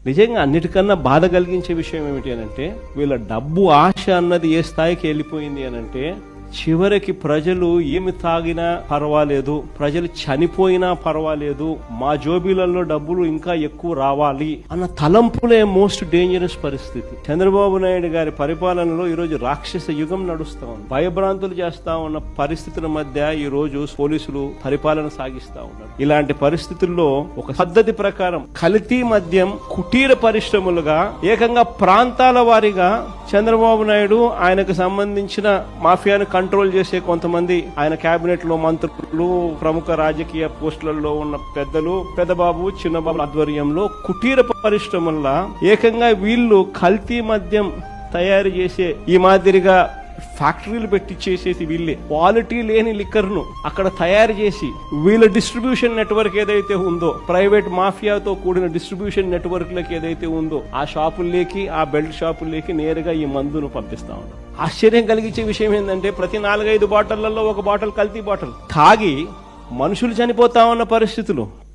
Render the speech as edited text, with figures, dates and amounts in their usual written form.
నిజంగా అన్నిటికన్నా బాధ కలిగించే విషయం ఏమిటి అనంటే, వీళ్ళ డబ్బు ఆశ అన్నది ఏ స్థాయికి వెళ్ళిపోయింది అనంటే, చివరికి ప్రజలు ఏమి తాగినా పర్వాలేదు, ప్రజలు చనిపోయినా పర్వాలేదు, మా జోబీలలో డబ్బులు ఇంకా ఎక్కువ రావాలి అన్న తలంపులే మోస్ట్ డేంజరస్ పరిస్థితి. చంద్రబాబు నాయుడు గారి పరిపాలనలో ఈరోజు రాక్షస యుగం నడుస్తా ఉంది. భయభ్రాంతులు చేస్తా ఉన్న పరిస్థితుల మధ్య ఈ రోజు పోలీసులు పరిపాలన సాగిస్తా ఉన్నారు. ఇలాంటి పరిస్థితుల్లో ఒక పద్ధతి ప్రకారం కల్తీ మద్యం కుటీర పరిశ్రమలుగా ఏకంగా ప్రాంతాల వారీగా చంద్రబాబు నాయుడు ఆయనకు సంబంధించిన మాఫియాను కంట్రోల్ చేసే కొంతమంది ఆయన కేబినెట్ లో మంత్రులు, ప్రముఖ రాజకీయ పోస్టులలో ఉన్న పెద్దలు, పెద్దబాబు చిన్నబాబు ఆధ్వర్యంలో కుటీర పరిశ్రమల్లో ఏకంగా వీళ్ళు కల్తీ మద్యం తయారు చేసే ఈ మాదిరిగా ఫ్యాక్టరీలు పెట్టి చేసేసి వీళ్ళే క్వాలిటీ లేని లిక్కర్ ను అక్కడ తయారు చేసి వీళ్ళ డిస్ట్రిబ్యూషన్ నెట్వర్క్ ఏదైతే ఉందో, ప్రైవేట్ మాఫియాతో కూడిన డిస్ట్రిబ్యూషన్ నెట్వర్క్ లకి ఏదైతే ఉందో, ఆ షాపుల్లోకి, ఆ బెల్ట్ షాపుల్లోకి నేరుగా ఈ మందును పంపిస్తా ఉన్నారు. ఆశ్చర్యం కలిగించే విషయం ఏంటంటే, ప్రతి 4-5 బాటిళ్లలో ఒక బాటిల్ కల్తీ బాటిల్ తాగి మనుషులు చనిపోతా ఉన్న పరిస్థితులు.